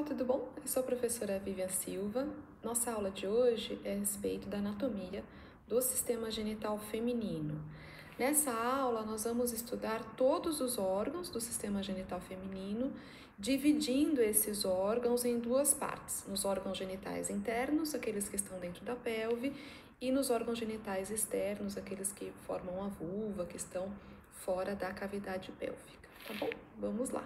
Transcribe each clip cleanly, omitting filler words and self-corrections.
pessoal, tudo bom? Eu sou a professora Vivian Silva. Nossa aula de hoje é a respeito da anatomia do sistema genital feminino. Nessa aula, nós vamos estudar todos os órgãos do sistema genital feminino, dividindo esses órgãos em duas partes: nos órgãos genitais internos, aqueles que estão dentro da pelve, e nos órgãos genitais externos, aqueles que formam a vulva, que estão fora da cavidade pélvica. Tá bom? Vamos lá.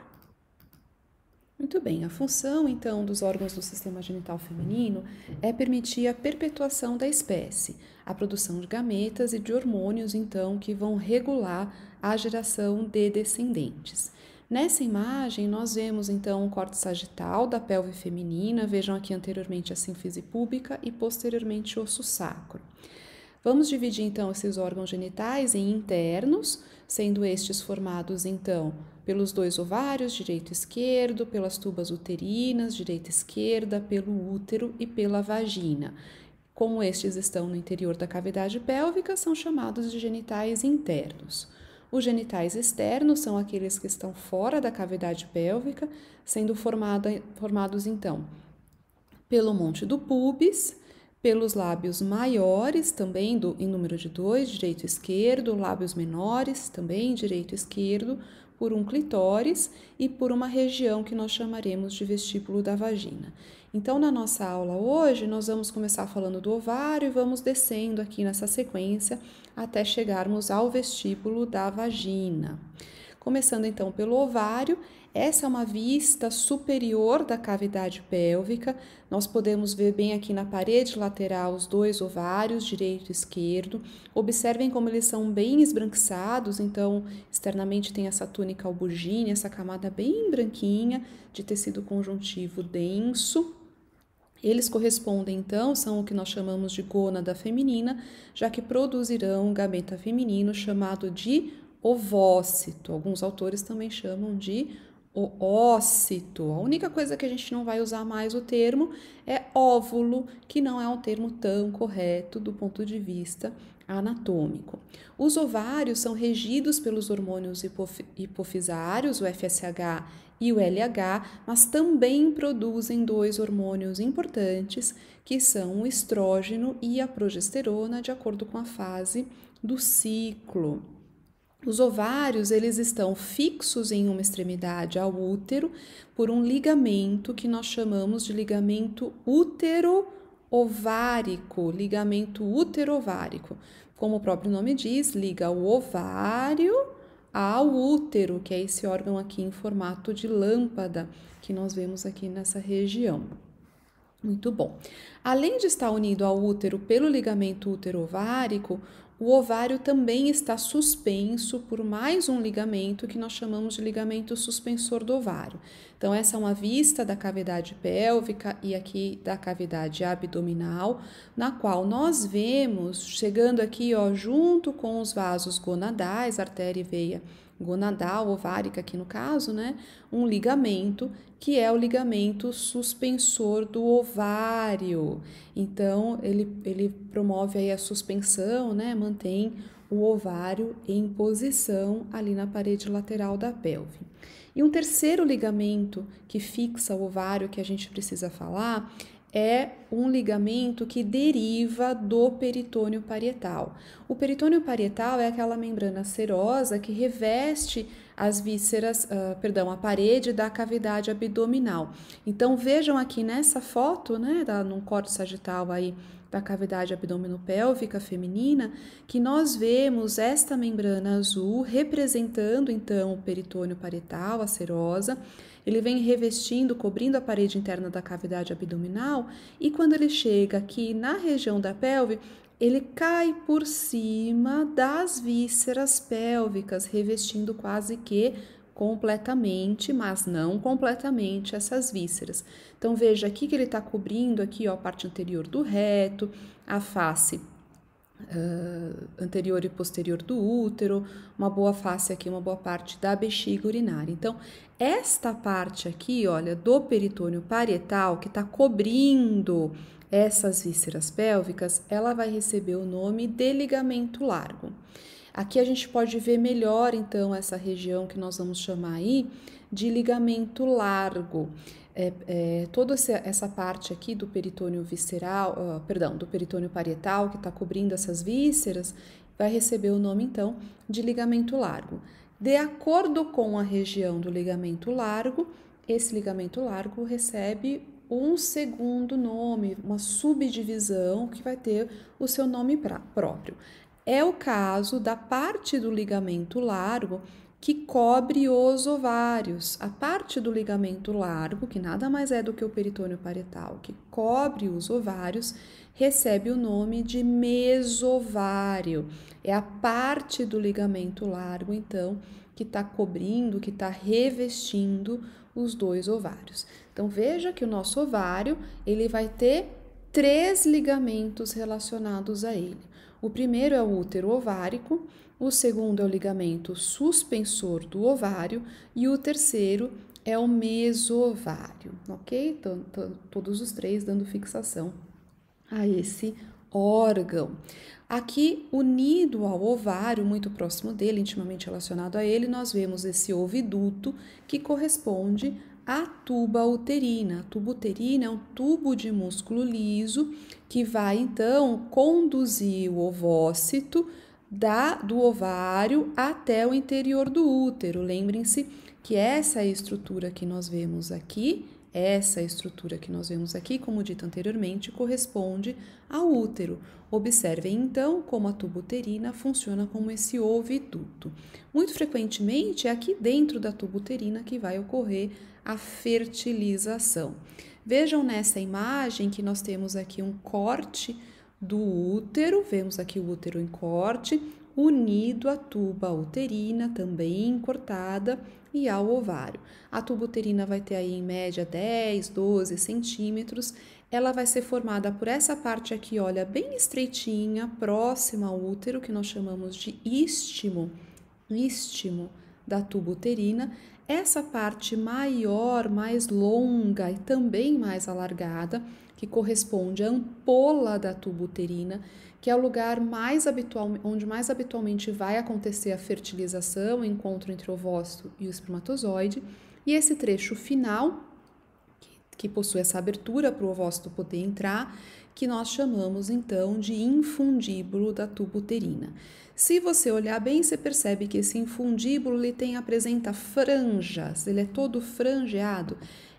Muito bem, a função então dos órgãos do sistema genital feminino é permitir a perpetuação da espécie, a produção de gametas e de hormônios então que vão regular a geração de descendentes. Nessa imagem nós vemos então o córtex sagital da pelve feminina, vejam aqui anteriormente a sínfise púbica e posteriormente o osso sacro. Vamos dividir então esses órgãos genitais em internos, sendo estes formados então pelos dois ovários, direito e esquerdo, pelas tubas uterinas, direita e esquerda, pelo útero e pela vagina. Como estes estão no interior da cavidade pélvica, são chamados de genitais internos. Os genitais externos são aqueles que estão fora da cavidade pélvica, sendo formados então pelo monte do púbis, pelos lábios maiores, também em número de 2, direito e esquerdo, lábios menores, também direito e esquerdo, por um clitóris e por uma região que nós chamaremos de vestíbulo da vagina. Então, na nossa aula hoje, nós vamos começar falando do ovário e vamos descendo aqui nessa sequência até chegarmos ao vestíbulo da vagina. Começando então pelo ovário, essa é uma vista superior da cavidade pélvica. Nós podemos ver bem aqui na parede lateral os dois ovários, direito e esquerdo. Observem como eles são bem esbranquiçados, então externamente tem essa túnica albuginea, essa camada bem branquinha de tecido conjuntivo denso. Eles correspondem, então, são o que nós chamamos de gônada feminina, já que produzirão um gameta feminino chamado de ovócito. Alguns autores também chamam de oócito. A única coisa que a gente não vai usar mais o termo é óvulo, que não é um termo tão correto do ponto de vista anatômico. Os ovários são regidos pelos hormônios hipofisários, o FSH e o LH, mas também produzem dois hormônios importantes, que são o estrógeno e a progesterona, de acordo com a fase do ciclo. Os ovários, eles estão fixos em uma extremidade ao útero por um ligamento que nós chamamos de ligamento útero-ovárico, ligamento útero-ovárico. Como o próprio nome diz, liga o ovário ao útero, que é esse órgão aqui em formato de lâmpada que nós vemos aqui nessa região. Muito bom. Além de estar unido ao útero pelo ligamento útero-ovárico, o ovário também está suspenso por mais um ligamento que nós chamamos de ligamento suspensor do ovário. Então, essa é uma vista da cavidade pélvica e aqui da cavidade abdominal, na qual nós vemos, chegando aqui, ó, junto com os vasos gonadais, artéria e veia gonadal, ovárica aqui no caso, né? Um ligamento que é o ligamento suspensor do ovário. Então, ele promove aí a suspensão, né? Mantém o ovário em posição ali na parede lateral da pelve. E um terceiro ligamento que fixa o ovário que a gente precisa falar é um ligamento que deriva do peritônio parietal. O peritônio parietal é aquela membrana serosa que reveste as vísceras, a parede da cavidade abdominal. Então, vejam aqui nessa foto, né, no córtex sagital aí da cavidade abdominopélvica feminina, que nós vemos esta membrana azul representando, então, o peritônio parietal, a serosa. Ele vem revestindo, cobrindo a parede interna da cavidade abdominal e quando ele chega aqui na região da pelve, ele cai por cima das vísceras pélvicas, revestindo quase que completamente, mas não completamente, essas vísceras. Então, veja aqui que ele está cobrindo aqui, ó, a parte anterior do reto, a face anterior e posterior do útero, uma boa face aqui, uma boa parte da bexiga urinária. Então, esta parte aqui, olha, do peritônio parietal, que está cobrindo essas vísceras pélvicas, ela vai receber o nome de ligamento largo. Aqui a gente pode ver melhor, então, essa região que nós vamos chamar aí de ligamento largo. toda essa parte aqui do peritônio visceral, do peritônio parietal, que está cobrindo essas vísceras, vai receber o nome, então, de ligamento largo. De acordo com a região do ligamento largo, esse ligamento largo recebe um segundo nome, uma subdivisão que vai ter o seu nome próprio. É o caso da parte do ligamento largo que cobre os ovários. A parte do ligamento largo, que nada mais é do que o peritônio parietal, que cobre os ovários, recebe o nome de mesovário. É a parte do ligamento largo, então, que está cobrindo, que está revestindo os dois ovários. Então, veja que o nosso ovário, ele vai ter 3 ligamentos relacionados a ele. O primeiro é o útero ovárico, o segundo é o ligamento suspensor do ovário e o terceiro é o mesovário, ok? Então, todos os 3 dando fixação a esse órgão. Aqui, unido ao ovário, muito próximo dele, intimamente relacionado a ele, nós vemos esse oviduto que corresponde à tuba uterina. A tuba uterina é um tubo de músculo liso que vai, então, conduzir o ovócito do ovário até o interior do útero. Lembrem-se que essa estrutura que nós vemos aqui, como dito anteriormente, corresponde ao útero. Observem, então, como a tuba uterina funciona como esse oviduto. Muito frequentemente, é aqui dentro da tuba uterina que vai ocorrer a fertilização. Vejam nessa imagem que nós temos aqui um corte do útero, vemos aqui o útero em corte, unido à tuba uterina, também cortada, e ao ovário. A tuba uterina vai ter aí em média 10, 12 centímetros. Ela vai ser formada por essa parte aqui, olha, bem estreitinha, próxima ao útero, que nós chamamos de istmo da tuba uterina. Essa parte maior, mais longa e também mais alargada, que corresponde à ampola da tuba uterina, que é o lugar onde mais habitualmente vai acontecer a fertilização, o encontro entre o ovócito e o espermatozoide. E esse trecho final, que possui essa abertura para o ovócito poder entrar, que nós chamamos então de infundíbulo da tuba uterina. Se você olhar bem, você percebe que esse infundíbulo apresenta franjas, ele é todo franjeado.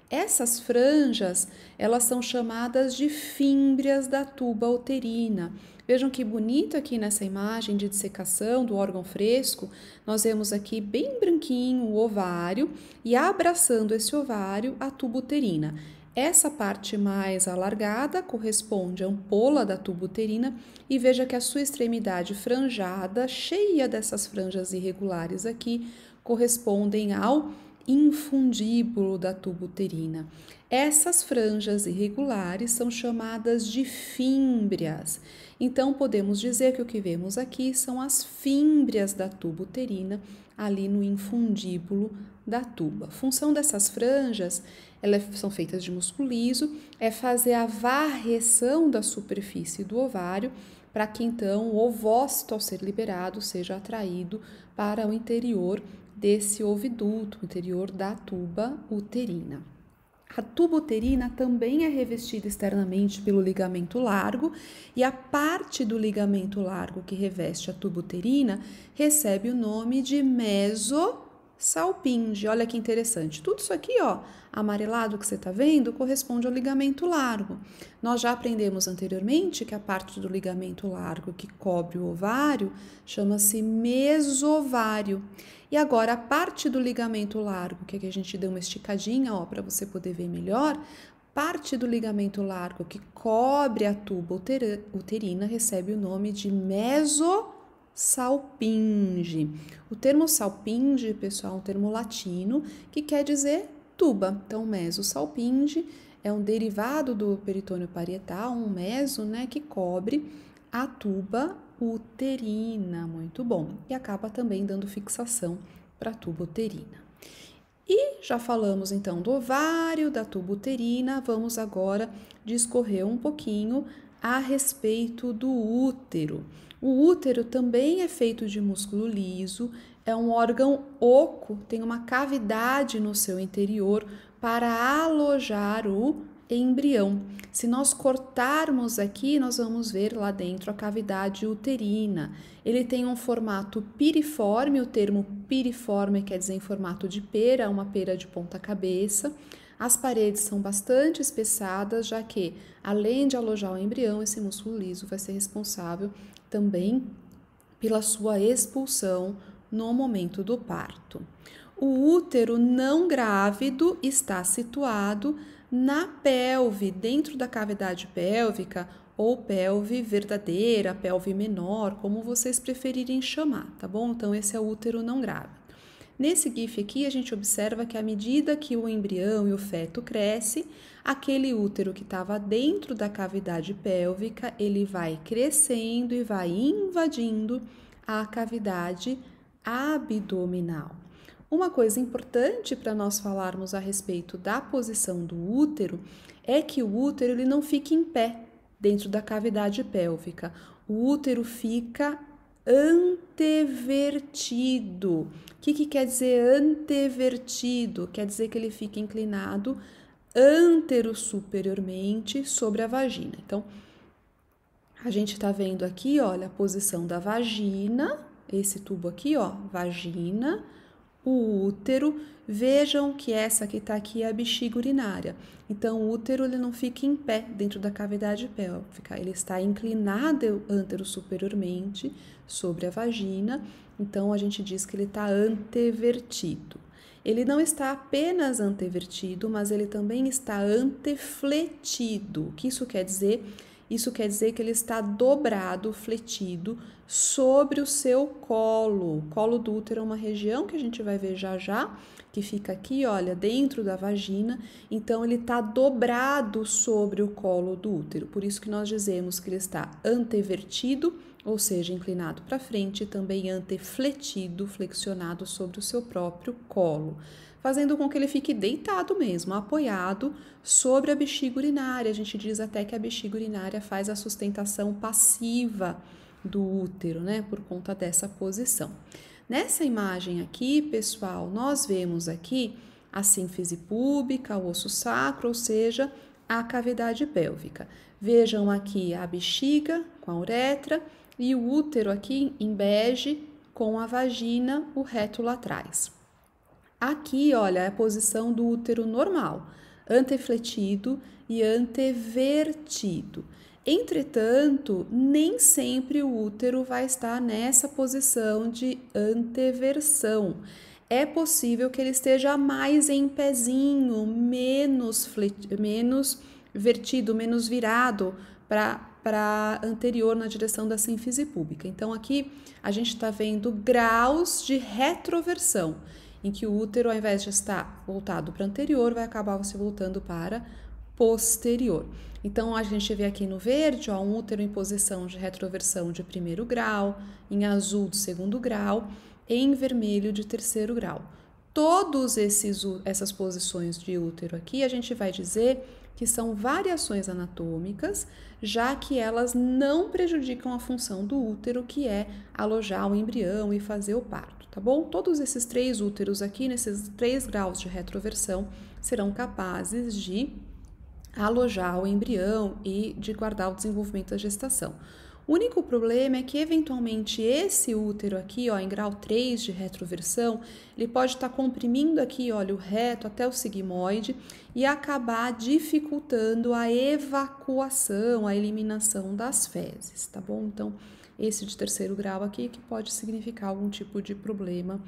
Essas franjas, elas são chamadas de fímbrias da tuba uterina. Vejam que bonito aqui nessa imagem de dissecação do órgão fresco, nós vemos aqui bem branquinho o ovário e abraçando esse ovário a tuba uterina. Essa parte mais alargada corresponde à ampola da tuba uterina e veja que a sua extremidade franjada, cheia dessas franjas irregulares aqui, correspondem ao infundíbulo da tuba uterina. Essas franjas irregulares são chamadas de fímbrias. Então, podemos dizer que o que vemos aqui são as fímbrias da tuba uterina, ali no infundíbulo da tuba. A função dessas franjas, elas são feitas de músculo liso, é fazer a varreção da superfície do ovário, para que então o ovócito, ao ser liberado, seja atraído para o interior desse oviduto, o interior da tuba uterina. A tuba uterina também é revestida externamente pelo ligamento largo e a parte do ligamento largo que reveste a tuba uterina recebe o nome de mesosalpinge. Olha que interessante. Tudo isso aqui, ó, amarelado que você está vendo, corresponde ao ligamento largo. Nós já aprendemos anteriormente que a parte do ligamento largo que cobre o ovário chama-se mesovário. E agora, a parte do ligamento largo, que aqui a gente deu uma esticadinha, ó, para você poder ver melhor, parte do ligamento largo que cobre a tuba uterina recebe o nome de mesosalpinge. O termo salpinge, pessoal, é um termo latino que quer dizer tuba. Então, mesosalpinge é um derivado do peritônio parietal, um meso, né, que cobre a tuba uterina, muito bom, e acaba também dando fixação para a tuba uterina. E já falamos então do ovário, da tuba uterina, vamos agora discorrer um pouquinho a respeito do útero. O útero também é feito de músculo liso, é um órgão oco, tem uma cavidade no seu interior para alojar o embrião. Se nós cortarmos aqui, nós vamos ver lá dentro a cavidade uterina. Ele tem um formato piriforme, o termo piriforme quer dizer em formato de pera, uma pera de ponta cabeça. As paredes são bastante espessadas, já que, além de alojar o embrião, esse músculo liso vai ser responsável também pela sua expulsão no momento do parto. O útero não grávido está situado na pelve, dentro da cavidade pélvica, ou pelve verdadeira, pelve menor, como vocês preferirem chamar, tá bom? Então, esse é o útero não grávido. Nesse GIF aqui, a gente observa que à medida que o embrião e o feto cresce, aquele útero que estava dentro da cavidade pélvica, ele vai crescendo e vai invadindo a cavidade abdominal. Uma coisa importante para nós falarmos a respeito da posição do útero é que o útero ele não fica em pé dentro da cavidade pélvica. O útero fica antevertido. O que quer dizer antevertido? Quer dizer que ele fica inclinado antero-superiormente sobre a vagina. Então, a gente está vendo aqui, olha, a posição da vagina, esse tubo aqui, ó, vagina, o útero. Vejam que essa que está aqui é a bexiga urinária. Então, o útero ele não fica em pé dentro da cavidade pélvica, ele está inclinado antero-superiormente sobre a vagina. Então, a gente diz que ele está antevertido. Ele não está apenas antevertido, mas ele também está antefletido. O que isso quer dizer? Isso quer dizer que ele está dobrado, fletido, sobre o seu colo. O colo do útero é uma região que a gente vai ver já já, que fica aqui, olha, dentro da vagina. Então, ele está dobrado sobre o colo do útero. Por isso que nós dizemos que ele está antevertido, ou seja, inclinado para frente, e também antefletido, flexionado sobre o seu próprio colo, fazendo com que ele fique deitado mesmo, apoiado sobre a bexiga urinária. A gente diz até que a bexiga urinária faz a sustentação passiva do útero, né, por conta dessa posição. Nessa imagem aqui, pessoal, nós vemos aqui a sínfise púbica, o osso sacro, ou seja, a cavidade pélvica. Vejam aqui a bexiga com a uretra e o útero aqui em bege com a vagina, o reto lá atrás. Aqui, olha, é a posição do útero normal, antefletido e antevertido. Entretanto, nem sempre o útero vai estar nessa posição de anteversão. É possível que ele esteja mais em pezinho, menos vertido, menos virado para anterior na direção da sínfise púbica. Então, aqui a gente está vendo graus de retroversão, em que o útero, ao invés de estar voltado para anterior, vai acabar se voltando para posterior. Então, a gente vê aqui no verde, ó, um útero em posição de retroversão de primeiro grau, em azul de segundo grau, em vermelho de terceiro grau. Todas essas posições de útero aqui, a gente vai dizer que são variações anatômicas, já que elas não prejudicam a função do útero, que é alojar o embrião e fazer o parto, tá bom? Todos esses três úteros aqui, nesses 3 graus de retroversão, serão capazes de alojar o embrião e de guardar o desenvolvimento da gestação. O único problema é que, eventualmente, esse útero aqui, ó, em grau 3 de retroversão, ele pode estar comprimindo aqui, olha, o reto até o sigmoide e acabar dificultando a evacuação, a eliminação das fezes, tá bom? Então, esse de terceiro grau aqui que pode significar algum tipo de problema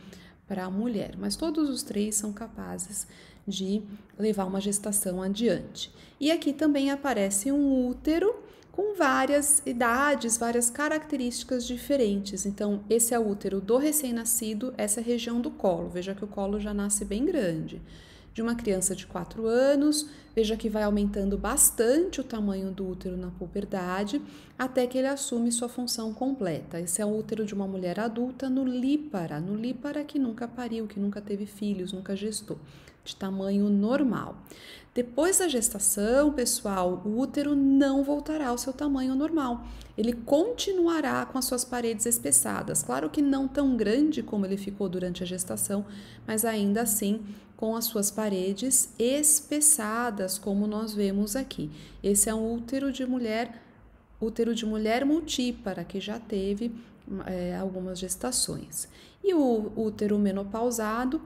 para a mulher, mas todos os 3 são capazes de levar uma gestação adiante. E aqui também aparece um útero com várias idades, várias características diferentes. Então, esse é o útero do recém-nascido, essa é a região do colo. Veja que o colo já nasce bem grande. De uma criança de 4 anos, veja que vai aumentando bastante o tamanho do útero na puberdade, até que ele assume sua função completa. Esse é o útero de uma mulher adulta no lípara que nunca pariu, que nunca teve filhos, nunca gestou, de tamanho normal. Depois da gestação, pessoal, o útero não voltará ao seu tamanho normal. Ele continuará com as suas paredes espessadas. Claro que não tão grande como ele ficou durante a gestação, mas ainda assim com as suas paredes espessadas, como nós vemos aqui. Esse é um útero de mulher multípara, que já teve algumas gestações. E o útero menopausado,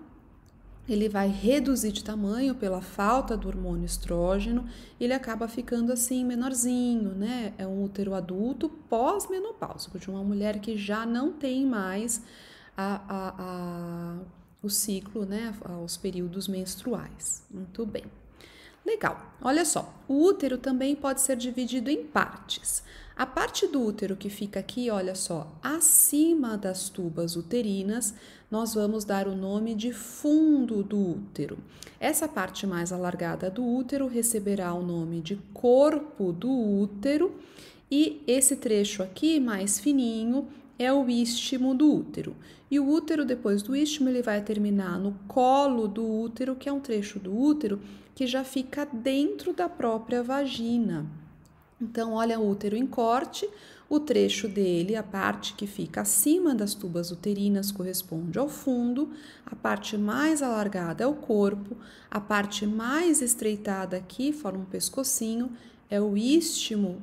ele vai reduzir de tamanho pela falta do hormônio estrógeno, ele acaba ficando assim menorzinho, né? É um útero adulto pós-menopáusico, de uma mulher que já não tem mais o ciclo, né? Os períodos menstruais. Muito bem. Legal, olha só, o útero também pode ser dividido em partes. A parte do útero que fica aqui, olha só, acima das tubas uterinas, nós vamos dar o nome de fundo do útero. Essa parte mais alargada do útero receberá o nome de corpo do útero e esse trecho aqui, mais fininho, é o istmo do útero. E o útero, depois do istmo, ele vai terminar no colo do útero, que é um trecho do útero que já fica dentro da própria vagina. Então, olha o útero em corte, o trecho dele, a parte que fica acima das tubas uterinas corresponde ao fundo, a parte mais alargada é o corpo, a parte mais estreitada aqui, forma um pescocinho, é o istmo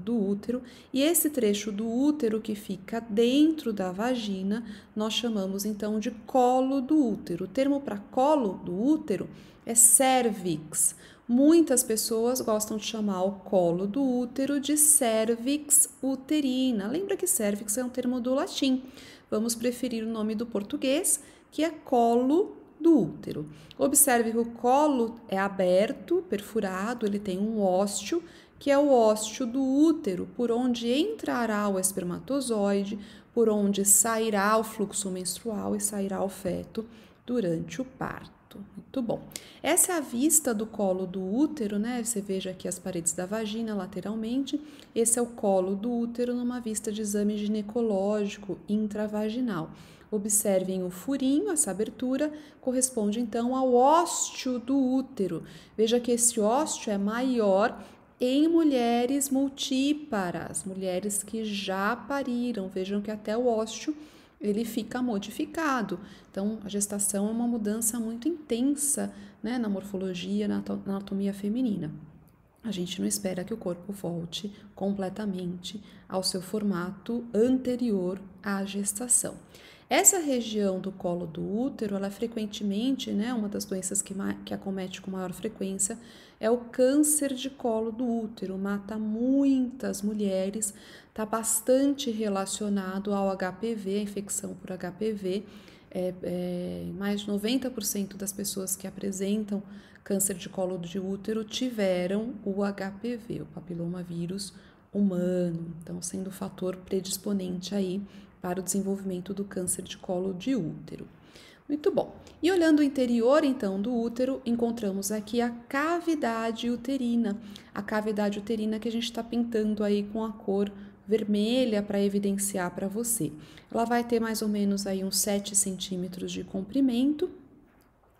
do útero, e esse trecho do útero que fica dentro da vagina, nós chamamos então de colo do útero. O termo para colo do útero é cervix. Muitas pessoas gostam de chamar o colo do útero de cervix uterina. Lembra que cervix é um termo do latim. Vamos preferir o nome do português, que é colo do útero. Observe que o colo é aberto, perfurado, ele tem um ósteo, que é o ósteo do útero, por onde entrará o espermatozoide, por onde sairá o fluxo menstrual e sairá o feto durante o parto. Muito bom. Essa é a vista do colo do útero, né? Você veja aqui as paredes da vagina lateralmente. Esse é o colo do útero numa vista de exame ginecológico intravaginal. Observem o furinho, essa abertura corresponde então ao ósteo do útero. Veja que esse ósteo é maior em mulheres multíparas, mulheres que já pariram. Vejam que até o ósteo ele fica modificado. Então, a gestação é uma mudança muito intensa, né, na morfologia, na anatomia feminina. A gente não espera que o corpo volte completamente ao seu formato anterior à gestação. Essa região do colo do útero, ela é frequentemente, né, uma das doenças que acomete com maior frequência é o câncer de colo do útero, mata muitas mulheres, está bastante relacionado ao HPV, a infecção por HPV. Mais de 90% das pessoas que apresentam câncer de colo de útero tiveram o HPV, o papilomavírus humano, então sendo o fator predisponente aí para o desenvolvimento do câncer de colo de útero. Muito bom. E olhando o interior, então, do útero, encontramos aqui a cavidade uterina. A cavidade uterina que a gente está pintando aí com a cor vermelha para evidenciar para você. Ela vai ter mais ou menos aí uns 7 centímetros de comprimento.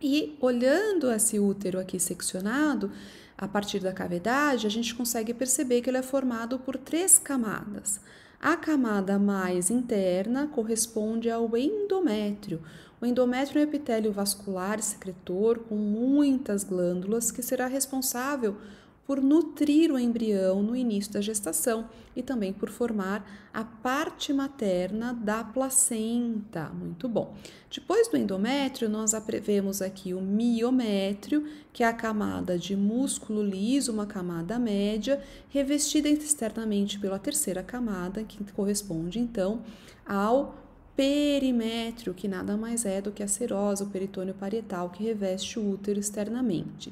E olhando esse útero aqui seccionado, a partir da cavidade, a gente consegue perceber que ele é formado por 3 camadas. A camada mais interna corresponde ao endométrio. O endométrio é um epitélio vascular secretor com muitas glândulas que será responsável por nutrir o embrião no início da gestação e também por formar a parte materna da placenta. Muito bom. Depois do endométrio, nós vemos aqui o miométrio, que é a camada de músculo liso, uma camada média, revestida externamente pela terceira camada, que corresponde então ao perimétrio, que nada mais é do que a serosa, o peritônio parietal, que reveste o útero externamente.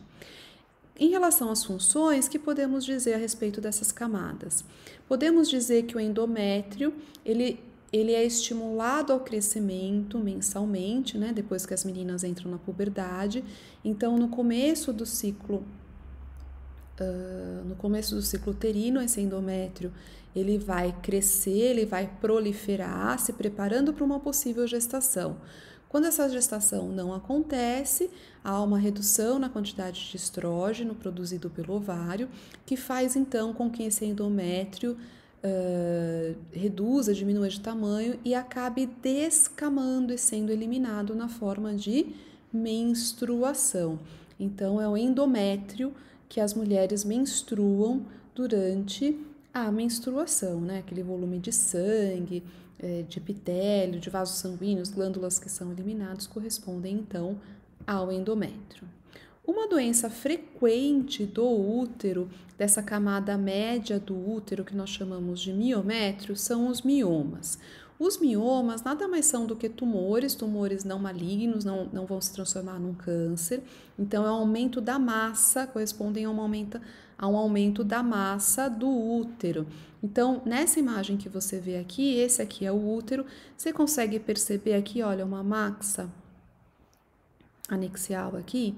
Em relação às funções, que podemos dizer a respeito dessas camadas? Podemos dizer que o endométrio, ele é estimulado ao crescimento mensalmente, né, depois que as meninas entram na puberdade. Então, no começo do ciclo uterino, esse endométrio, ele vai crescer, ele vai proliferar, se preparando para uma possível gestação. Quando essa gestação não acontece, há uma redução na quantidade de estrógeno produzido pelo ovário, que faz então com que esse endométrio reduza, diminua de tamanho e acabe descamando e sendo eliminado na forma de menstruação. Então, é o endométrio que as mulheres menstruam durante a menstruação, né? Aquele volume de sangue, de epitélio, de vasos sanguíneos, glândulas que são eliminados, correspondem então ao endométrio. Uma doença frequente do útero, dessa camada média do útero que nós chamamos de miométrio, são os miomas. Os miomas nada mais são do que tumores não malignos, não vão se transformar num câncer. Então, é um aumento da massa, correspondem a um aumento da massa do útero. Então, nessa imagem que você vê aqui, esse aqui é o útero, você consegue perceber aqui, olha, uma massa anexial aqui.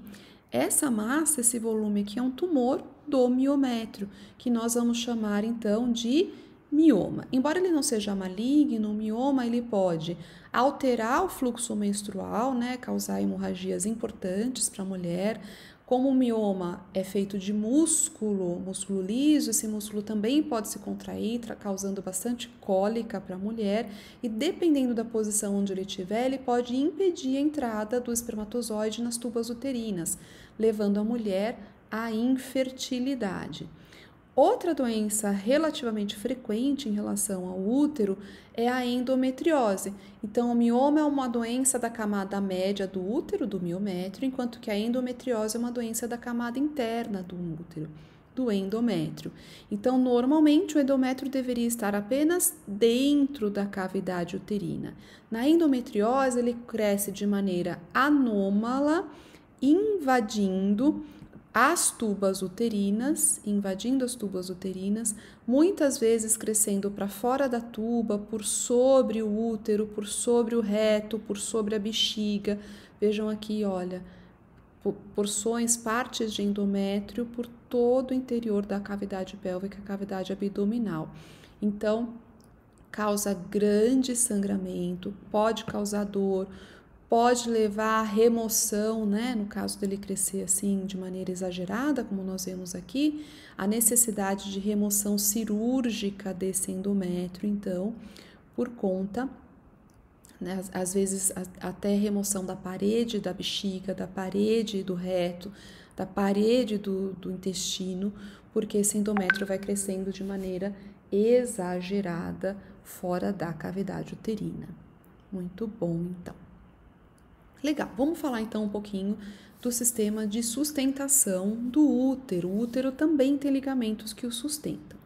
Essa massa, esse volume aqui é um tumor do miométrio, que nós vamos chamar então de mioma. Embora ele não seja maligno, o mioma ele pode alterar o fluxo menstrual, né, causar hemorragias importantes para a mulher. Como o mioma é feito de músculo liso, esse músculo também pode se contrair, causando bastante cólica para a mulher, e dependendo da posição onde ele estiver, ele pode impedir a entrada do espermatozoide nas tubas uterinas, levando a mulher à infertilidade. Outra doença relativamente frequente em relação ao útero é a endometriose. Então, o mioma é uma doença da camada média do útero, do miométrio, enquanto que a endometriose é uma doença da camada interna do útero, do endométrio. Então, normalmente, o endométrio deveria estar apenas dentro da cavidade uterina. Na endometriose, ele cresce de maneira anômala, invadindo as tubas uterinas, muitas vezes crescendo para fora da tuba, por sobre o útero, por sobre o reto, por sobre a bexiga. Vejam aqui, olha, porções, partes de endométrio por todo o interior da cavidade pélvica, a cavidade abdominal. Então, causa grande sangramento, pode causar dor, pode levar à remoção, né? No caso dele crescer assim de maneira exagerada, como nós vemos aqui, a necessidade de remoção cirúrgica desse endométrio, então, por conta, né, às vezes até remoção da parede da bexiga, da parede do reto, da parede do intestino, porque esse endométrio vai crescendo de maneira exagerada fora da cavidade uterina. Muito bom, então. Legal, vamos falar então um pouquinho do sistema de sustentação do útero. O útero também tem ligamentos que o sustentam.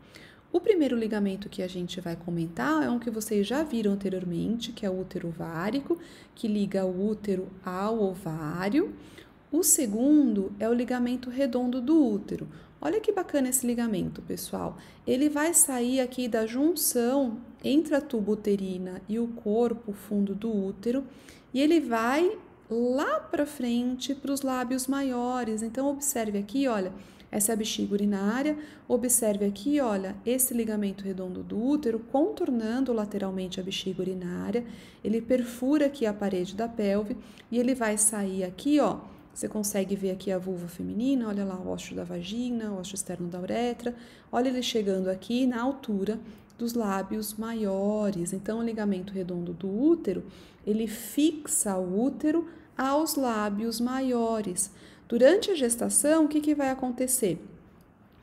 O primeiro ligamento que a gente vai comentar é um que vocês já viram anteriormente, que é o útero ovárico, que liga o útero ao ovário. O segundo é o ligamento redondo do útero. Olha que bacana esse ligamento, pessoal. Ele vai sair aqui da junção entre a tuba uterina e o corpo, o fundo do útero, e ele vai lá para frente para os lábios maiores. Então, observe aqui, olha, essa é a bexiga urinária. Observe aqui, olha, esse ligamento redondo do útero contornando lateralmente a bexiga urinária. Ele perfura aqui a parede da pelve e ele vai sair aqui, ó. Você consegue ver aqui a vulva feminina, olha lá o ósseo da vagina, o ósseo externo da uretra. Olha ele chegando aqui na altura dos lábios maiores. Então, o ligamento redondo do útero, ele fixa o útero aos lábios maiores. Durante a gestação, o que vai acontecer?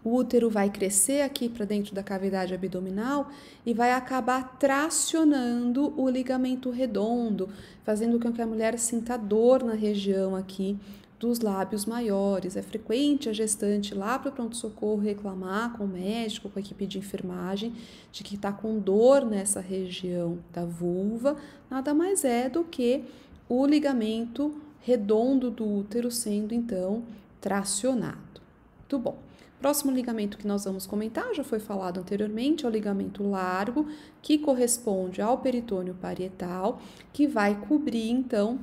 O útero vai crescer aqui para dentro da cavidade abdominal e vai acabar tracionando o ligamento redondo, fazendo com que a mulher sinta dor na região aqui dos lábios maiores. É frequente a gestante lá para o pronto-socorro reclamar com o médico, com a equipe de enfermagem, de que está com dor nessa região da vulva. Nada mais é do que o ligamento redondo do útero sendo, então, tracionado. Muito bom. Próximo ligamento que nós vamos comentar, já foi falado anteriormente, é o ligamento largo, que corresponde ao peritônio parietal, que vai cobrir, então,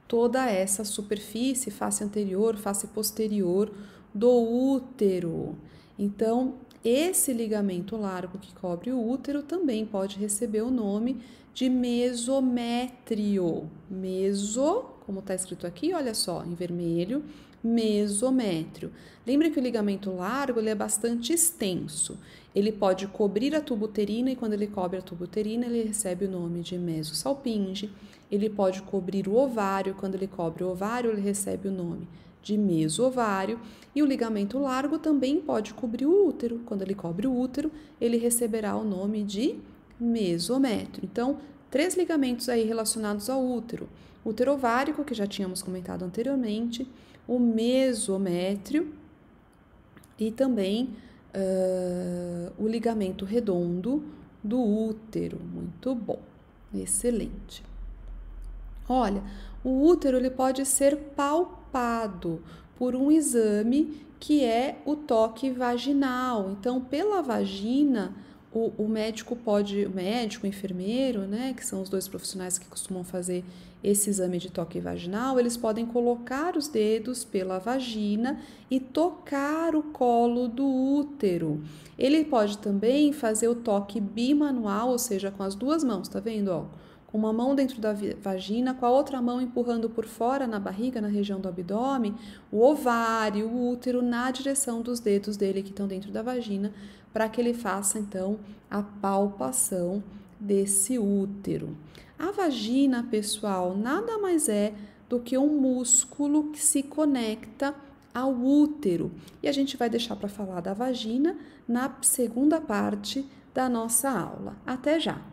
toda essa superfície, face anterior, face posterior do útero. Então, esse ligamento largo que cobre o útero também pode receber o nome de mesométrio. Meso, como está escrito aqui, olha só, em vermelho, mesométrio. Lembra que o ligamento largo ele é bastante extenso. Ele pode cobrir a tuba uterina e quando ele cobre a tuba uterina, ele recebe o nome de mesosalpinge. Ele pode cobrir o ovário, quando ele cobre o ovário, ele recebe o nome de mesovário. E o ligamento largo também pode cobrir o útero. Quando ele cobre o útero, ele receberá o nome de mesométrio. Então, 3 ligamentos aí relacionados ao útero. O útero ovárico, que já tínhamos comentado anteriormente, o mesométrio e também o ligamento redondo do útero. Muito bom, excelente. Olha, o útero ele pode ser palpado por um exame que é o toque vaginal. Então, pela vagina, o médico, o enfermeiro, né, que são os 2 profissionais que costumam fazer esse exame de toque vaginal, eles podem colocar os dedos pela vagina e tocar o colo do útero. Ele pode também fazer o toque bimanual, ou seja, com as 2 mãos, tá vendo, ó? Com uma mão dentro da vagina, com a outra mão empurrando por fora na barriga, na região do abdômen, o ovário, o útero, na direção dos dedos dele que estão dentro da vagina, para que ele faça, então, a palpação desse útero. A vagina, pessoal, nada mais é do que um músculo que se conecta ao útero. E a gente vai deixar para falar da vagina na segunda parte da nossa aula. Até já!